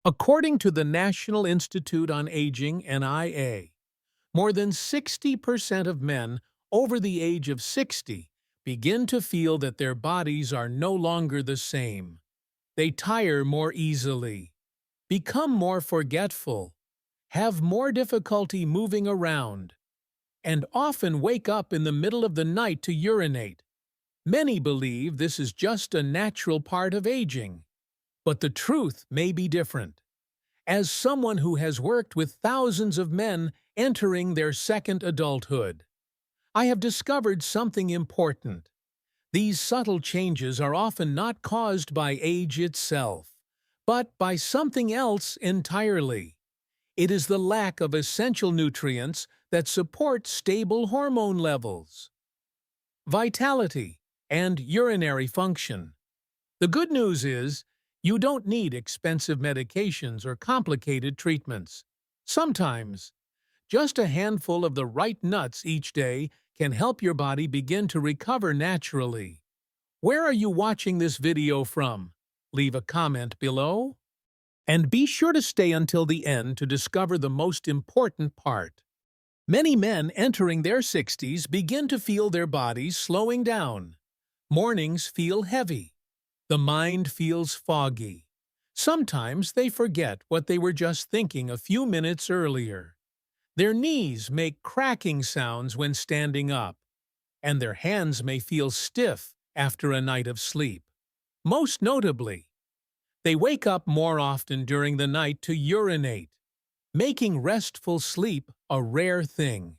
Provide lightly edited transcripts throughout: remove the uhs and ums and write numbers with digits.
According to the National Institute on Aging (NIA), more than 60% of men over the age of 60 begin to feel that their bodies are no longer the same. They tire more easily, become more forgetful, have more difficulty moving around, and often wake up in the middle of the night to urinate. Many believe this is just a natural part of aging, but the truth may be different. As someone who has worked with thousands of men entering their second adulthood, I have discovered something important. These subtle changes are often not caused by age itself, but by something else entirely. It is the lack of essential nutrients that support stable hormone levels, vitality, and urinary function. The good news is, you don't need expensive medications or complicated treatments. Sometimes, just a handful of the right nuts each day can help your body begin to recover naturally. Where are you watching this video from? Leave a comment below. And be sure to stay until the end to discover the most important part. Many men entering their 60s begin to feel their bodies slowing down. Mornings feel heavy. The mind feels foggy. Sometimes they forget what they were just thinking a few minutes earlier. Their knees make cracking sounds when standing up, and their hands may feel stiff after a night of sleep. Most notably, they wake up more often during the night to urinate, making restful sleep a rare thing.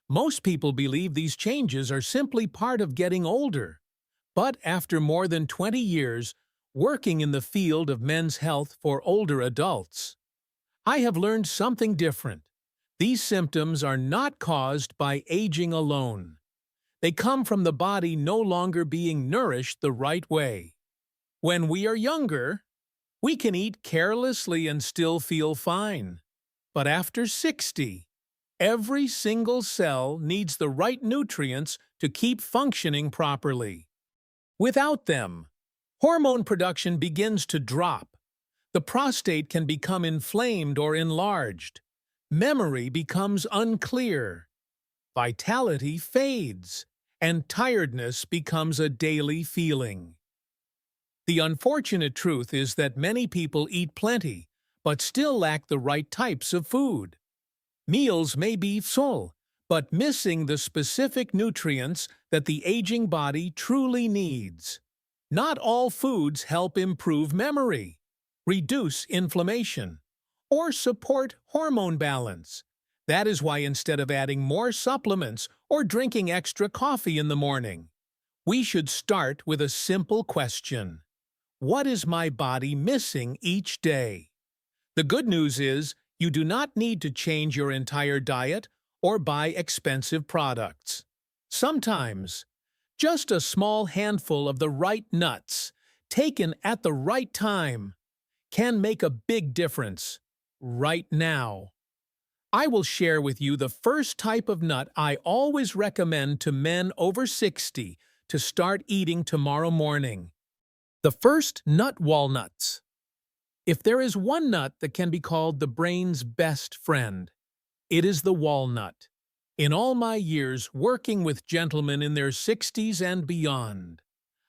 Most people believe these changes are simply part of getting older. But after more than 20 years working in the field of men's health for older adults, I have learned something different. These symptoms are not caused by aging alone. They come from the body no longer being nourished the right way. When we are younger, we can eat carelessly and still feel fine. But after 60, every single cell needs the right nutrients to keep functioning properly. Without them, hormone production begins to drop. The prostate can become inflamed or enlarged. Memory becomes unclear. Vitality fades, and tiredness becomes a daily feeling. The unfortunate truth is that many people eat plenty, but still lack the right types of food. Meals may be full, but missing the specific nutrients that the aging body truly needs. Not all foods help improve memory, reduce inflammation, or support hormone balance. That is why instead of adding more supplements or drinking extra coffee in the morning, we should start with a simple question. What is my body missing each day? The good news is, you do not need to change your entire diet or buy expensive products. Sometimes, just a small handful of the right nuts, taken at the right time, can make a big difference right now. I will share with you the first type of nut I always recommend to men over 60 to start eating tomorrow morning. The first nut: walnuts. If there is one nut that can be called the brain's best friend, it is the walnut. In all my years working with gentlemen in their 60s and beyond,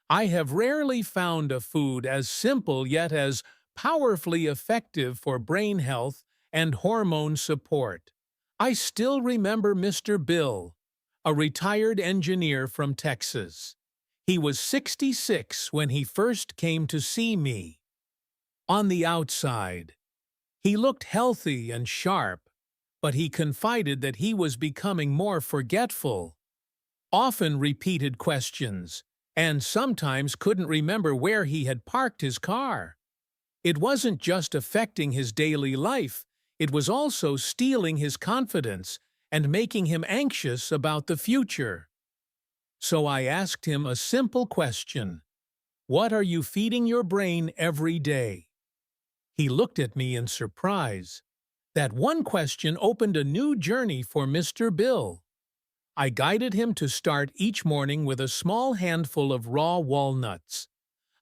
I have rarely found a food as simple yet as powerfully effective for brain health and hormone support. I still remember Mr. Bill, a retired engineer from Texas. He was 66 when he first came to see me. On the outside, he looked healthy and sharp, but he confided that he was becoming more forgetful, often repeated questions, and sometimes couldn't remember where he had parked his car. It wasn't just affecting his daily life, it was also stealing his confidence and making him anxious about the future. So I asked him a simple question. What are you feeding your brain every day? He looked at me in surprise. That one question opened a new journey for Mr. Bill. I guided him to start each morning with a small handful of raw walnuts,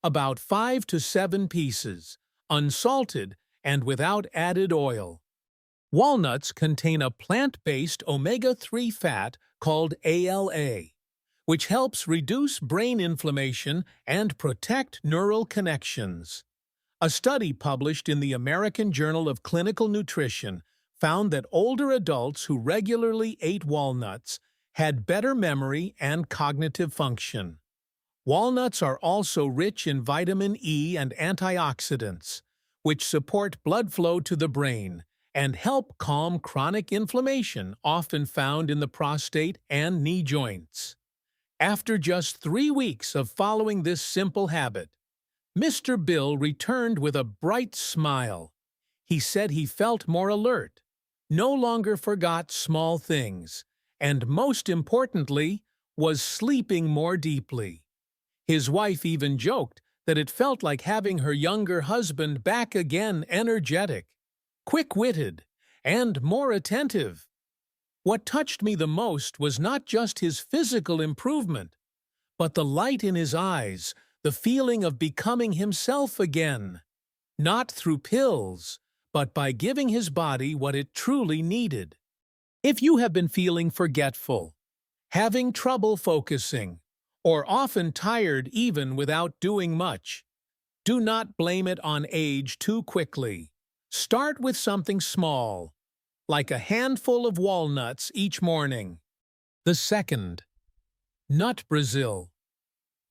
about 5 to 7 pieces, unsalted and without added oil. Walnuts contain a plant-based omega-3 fat called ALA, which helps reduce brain inflammation and protect neural connections. A study published in the American Journal of Clinical Nutrition found that older adults who regularly ate walnuts had better memory and cognitive function. Walnuts are also rich in vitamin E and antioxidants, which support blood flow to the brain and help calm chronic inflammation often found in the prostate and knee joints. After just 3 weeks of following this simple habit, Mr. Bill returned with a bright smile. He said he felt more alert, no longer forgot small things, and most importantly, was sleeping more deeply. His wife even joked that it felt like having her younger husband back again, energetic, quick-witted, and more attentive. What touched me the most was not just his physical improvement, but the light in his eyes, the feeling of becoming himself again, not through pills, but by giving his body what it truly needed. If you have been feeling forgetful, having trouble focusing, or often tired even without doing much, do not blame it on age too quickly. Start with something small, like a handful of walnuts each morning. The second, nut Brazil.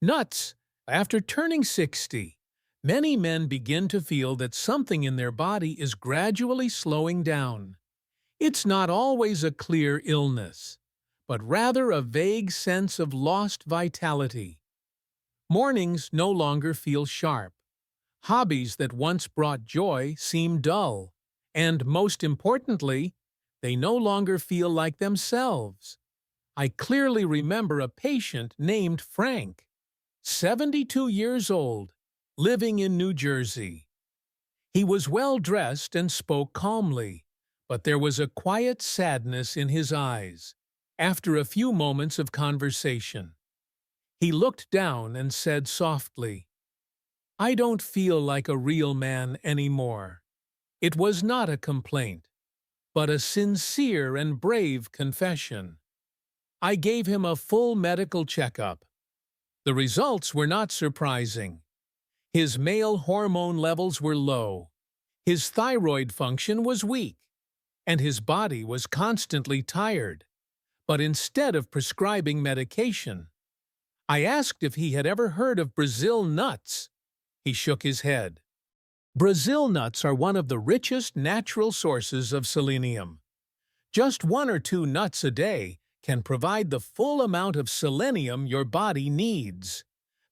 Nuts. After turning 60, many men begin to feel that something in their body is gradually slowing down. It's not always a clear illness, but rather a vague sense of lost vitality. Mornings no longer feel sharp. Hobbies that once brought joy seem dull, and most importantly, they no longer feel like themselves. I clearly remember a patient named Frank, 72 years old, living in New Jersey. He was well-dressed and spoke calmly, but there was a quiet sadness in his eyes. After a few moments of conversation, he looked down and said softly, "I don't feel like a real man anymore." It was not a complaint, but a sincere and brave confession. I gave him a full medical checkup. The results were not surprising. His male hormone levels were low, his thyroid function was weak, and his body was constantly tired. But instead of prescribing medication, I asked if he had ever heard of Brazil nuts. He shook his head. Brazil nuts are one of the richest natural sources of selenium. Just 1 or 2 nuts a day can provide the full amount of selenium your body needs.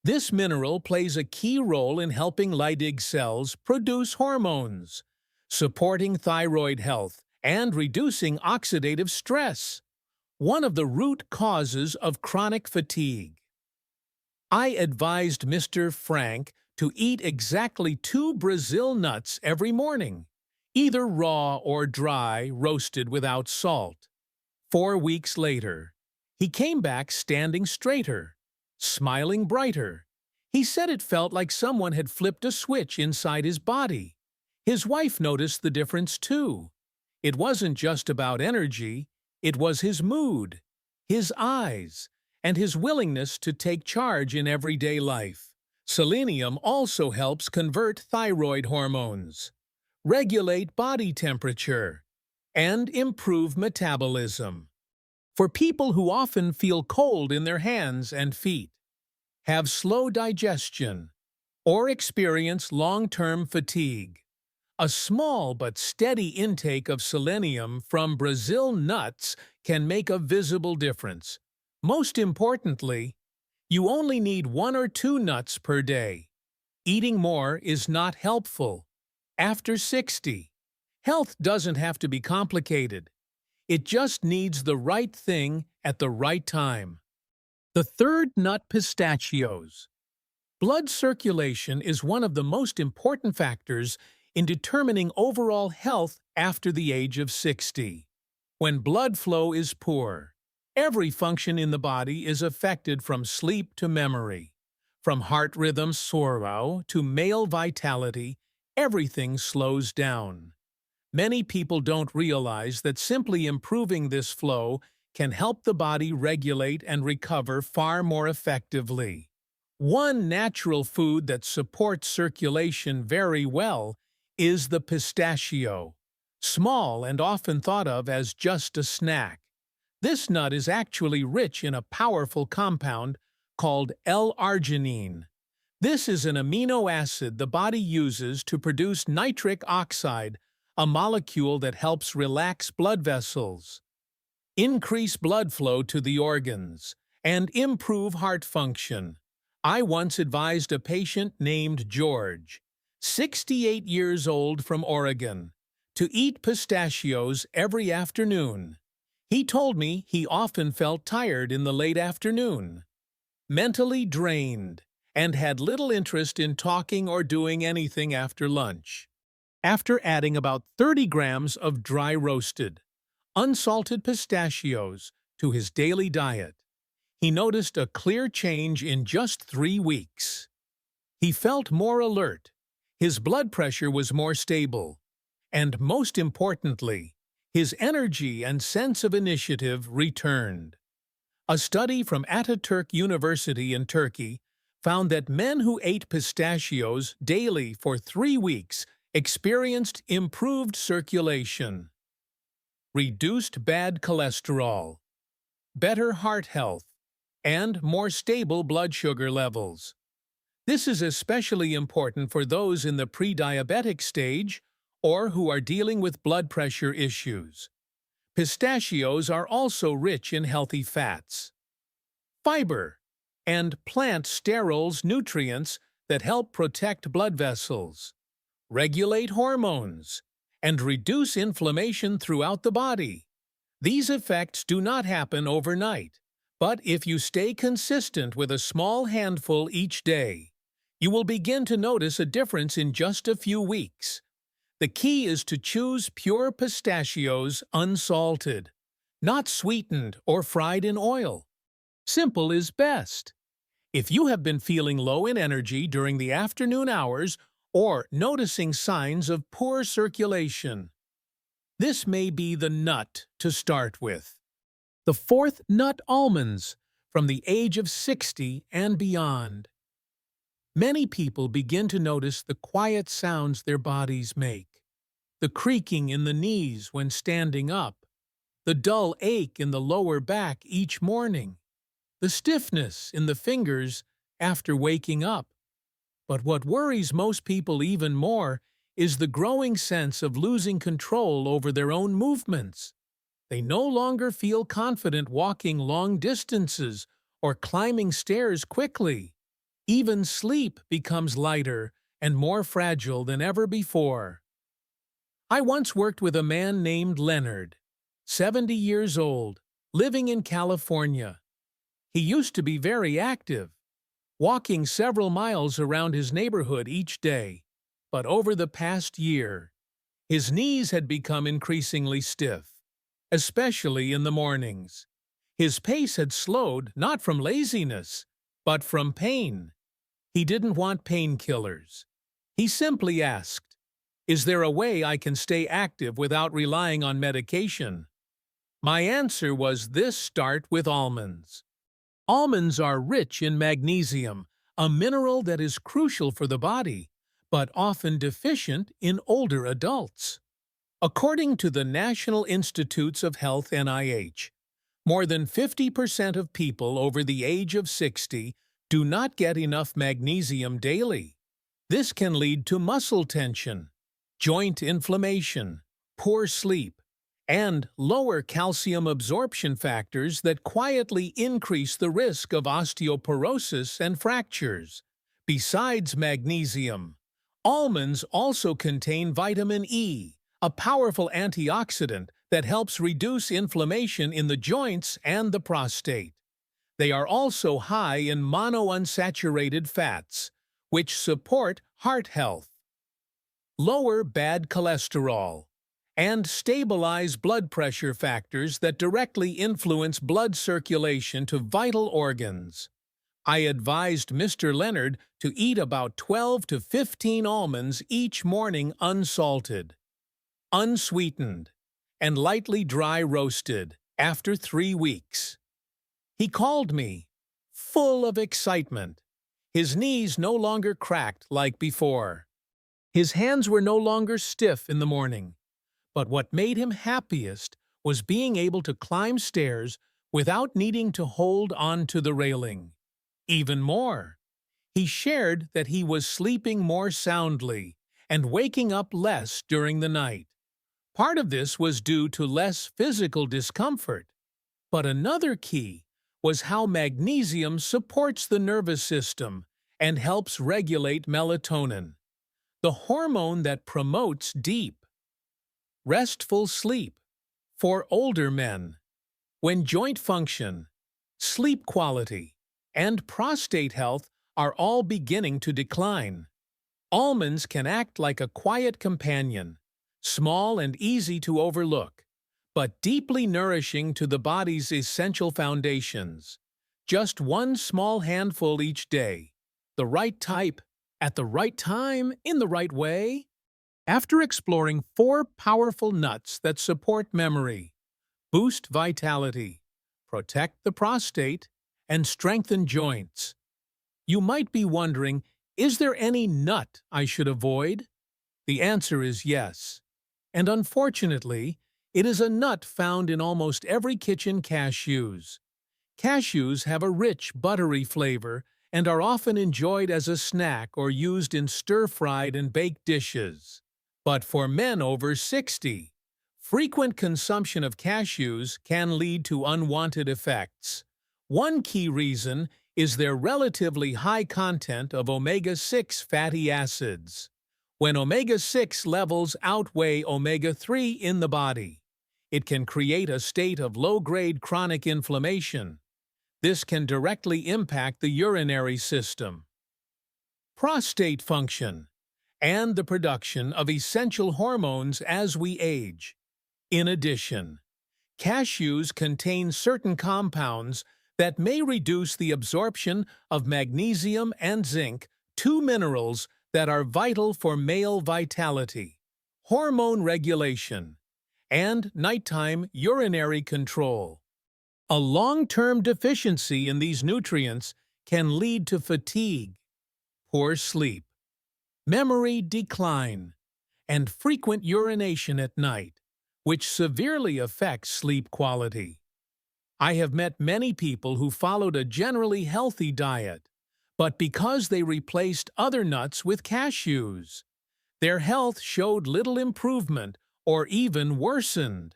This mineral plays a key role in helping Leydig cells produce hormones, supporting thyroid health, and reducing oxidative stress, one of the root causes of chronic fatigue. I advised Mr. Frank to eat exactly 2 Brazil nuts every morning, either raw or dry, roasted without salt. 4 weeks later, he came back standing straighter, smiling brighter. He said it felt like someone had flipped a switch inside his body. His wife noticed the difference too. It wasn't just about energy, it was his mood, his eyes, and his willingness to take charge in everyday life. Selenium also helps convert thyroid hormones, regulate body temperature, and improve metabolism. For people who often feel cold in their hands and feet, have slow digestion, or experience long-term fatigue, a small but steady intake of selenium from Brazil nuts can make a visible difference. Most importantly, you only need 1 or 2 nuts per day. Eating more is not helpful. After 60, health doesn't have to be complicated. It just needs the right thing at the right time. The third nut, pistachios. Blood circulation is one of the most important factors in determining overall health after the age of 60. When blood flow is poor, every function in the body is affected, from sleep to memory, from heart rhythm sorrow to male vitality everything slows down. Many people don't realize that simply improving this flow can help the body regulate and recover far more effectively. One natural food that supports circulation very well is the pistachio. Small and often thought of as just a snack, this nut is actually rich in a powerful compound called L-arginine. This is an amino acid the body uses to produce nitric oxide, a molecule that helps relax blood vessels, increase blood flow to the organs, and improve heart function. I once advised a patient named George, 68 years old from Oregon, to eat pistachios every afternoon. He told me he often felt tired in the late afternoon, mentally drained, and had little interest in talking or doing anything after lunch. After adding about 30 grams of dry roasted, unsalted pistachios to his daily diet, he noticed a clear change in just 3 weeks. He felt more alert, his blood pressure was more stable, and most importantly, his energy and sense of initiative returned. A study from Ataturk University in Turkey found that men who ate pistachios daily for 3 weeks experienced improved circulation, reduced bad cholesterol, better heart health, and more stable blood sugar levels. This is especially important for those in the pre-diabetic stage or who are dealing with blood pressure issues. Pistachios are also rich in healthy fats, fiber, and plant sterols, nutrients that help protect blood vessels, regulate hormones, and reduce inflammation throughout the body. These effects do not happen overnight, but if you stay consistent with a small handful each day, you will begin to notice a difference in just a few weeks. The key is to choose pure pistachios unsalted, not sweetened or fried in oil. Simple is best. If you have been feeling low in energy during the afternoon hours or noticing signs of poor circulation, this may be the nut to start with. The fourth nut, almonds, from the age of 60 and beyond. Many people begin to notice the quiet sounds their bodies make, the creaking in the knees when standing up, the dull ache in the lower back each morning, the stiffness in the fingers after waking up. But what worries most people even more is the growing sense of losing control over their own movements. They no longer feel confident walking long distances or climbing stairs quickly. Even sleep becomes lighter and more fragile than ever before. I once worked with a man named Leonard, 70 years old, living in California. He used to be very active, walking several miles around his neighborhood each day, but over the past year, his knees had become increasingly stiff, especially in the mornings. His pace had slowed not from laziness, but from pain. He didn't want painkillers. He simply asked, "Is there a way I can stay active without relying on medication?" My answer was this: start with almonds. Almonds are rich in magnesium, a mineral that is crucial for the body, but often deficient in older adults. According to the National Institutes of Health (NIH), more than 50% of people over the age of 60 do not get enough magnesium daily. This can lead to muscle tension, joint inflammation, poor sleep, and lower calcium absorption factors that quietly increase the risk of osteoporosis and fractures. Besides magnesium, almonds also contain vitamin E, a powerful antioxidant that helps reduce inflammation in the joints and the prostate. They are also high in monounsaturated fats, which support heart health, lower bad cholesterol, and stabilize blood pressure, factors that directly influence blood circulation to vital organs. I advised Mr. Leonard to eat about 12 to 15 almonds each morning unsalted, unsweetened, and lightly dry roasted after 3 weeks. He called me, full of excitement. His knees no longer cracked like before. His hands were no longer stiff in the morning. But what made him happiest was being able to climb stairs without needing to hold on to the railing. Even more, he shared that he was sleeping more soundly and waking up less during the night. Part of this was due to less physical discomfort, but another key was how magnesium supports the nervous system and helps regulate melatonin, the hormone that promotes deep, restful sleep for older men. When joint function, sleep quality, and prostate health are all beginning to decline, almonds can act like a quiet companion, small and easy to overlook, but deeply nourishing to the body's essential foundations. Just one small handful each day, the right type, at the right time, in the right way. After exploring 4 powerful nuts that support memory, boost vitality, protect the prostate, and strengthen joints, you might be wondering, is there any nut I should avoid? The answer is yes. And unfortunately, it is a nut found in almost every kitchen: cashews. Cashews have a rich, buttery flavor and are often enjoyed as a snack or used in stir-fried and baked dishes. But for men over 60, frequent consumption of cashews can lead to unwanted effects. One key reason is their relatively high content of omega-6 fatty acids. When omega-6 levels outweigh omega-3 in the body, it can create a state of low-grade chronic inflammation. This can directly impact the urinary system, prostate function, and the production of essential hormones as we age. In addition, cashews contain certain compounds that may reduce the absorption of magnesium and zinc, 2 minerals that are vital for male vitality, hormone regulation, and nighttime urinary control. A long-term deficiency in these nutrients can lead to fatigue, poor sleep, memory decline, and frequent urination at night, which severely affects sleep quality. I have met many people who followed a generally healthy diet, but because they replaced other nuts with cashews, their health showed little improvement or even worsened.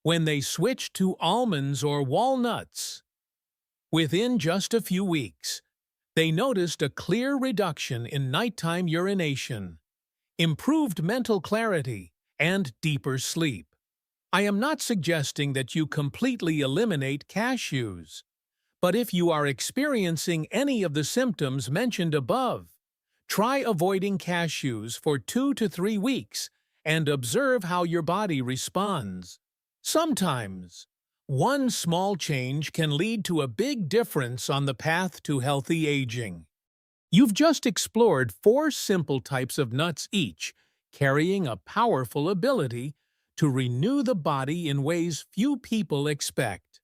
When they switched to almonds or walnuts, within just a few weeks, they noticed a clear reduction in nighttime urination, improved mental clarity, and deeper sleep. I am not suggesting that you completely eliminate cashews, but if you are experiencing any of the symptoms mentioned above, try avoiding cashews for 2 to 3 weeks and observe how your body responds. Sometimes, one small change can lead to a big difference on the path to healthy aging. You've just explored 4 simple types of nuts each, carrying a powerful ability to renew the body in ways few people expect.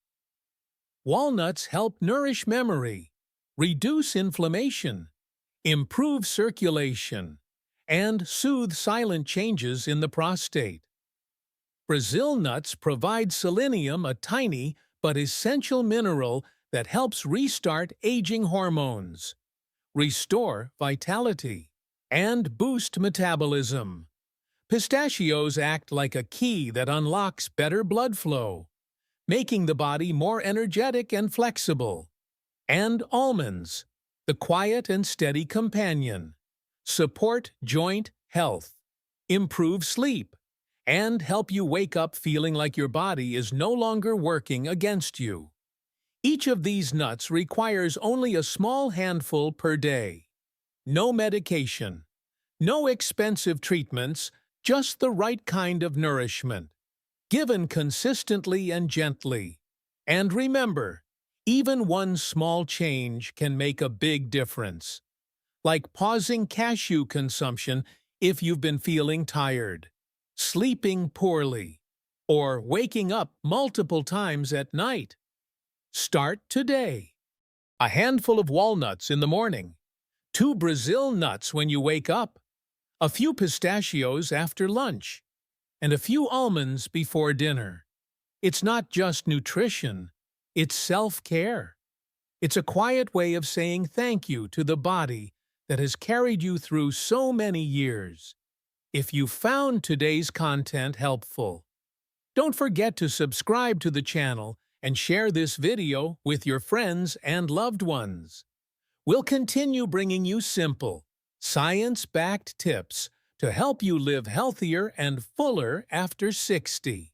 Walnuts help nourish memory, reduce inflammation, improve circulation, and soothe silent changes in the prostate. Brazil nuts provide selenium, a tiny but essential mineral that helps restart aging hormones, restore vitality, and boost metabolism. Pistachios act like a key that unlocks better blood flow, making the body more energetic and flexible. And almonds, the quiet and steady companion, support joint health, improve sleep, and help you wake up feeling like your body is no longer working against you. Each of these nuts requires only a small handful per day. No medication, no expensive treatments, just the right kind of nourishment, given consistently and gently. And remember, Even one small change can make a big difference, like pausing cashew consumption if you've been feeling tired, sleeping poorly, or waking up multiple times at night. Start today. A handful of walnuts in the morning, 2 Brazil nuts when you wake up, a few pistachios after lunch, and a few almonds before dinner. It's not just nutrition, it's self-care. It's a quiet way of saying thank you to the body that has carried you through so many years. If you found today's content helpful, don't forget to subscribe to the channel and share this video with your friends and loved ones. We'll continue bringing you simple, science-backed tips to help you live healthier and fuller after 60.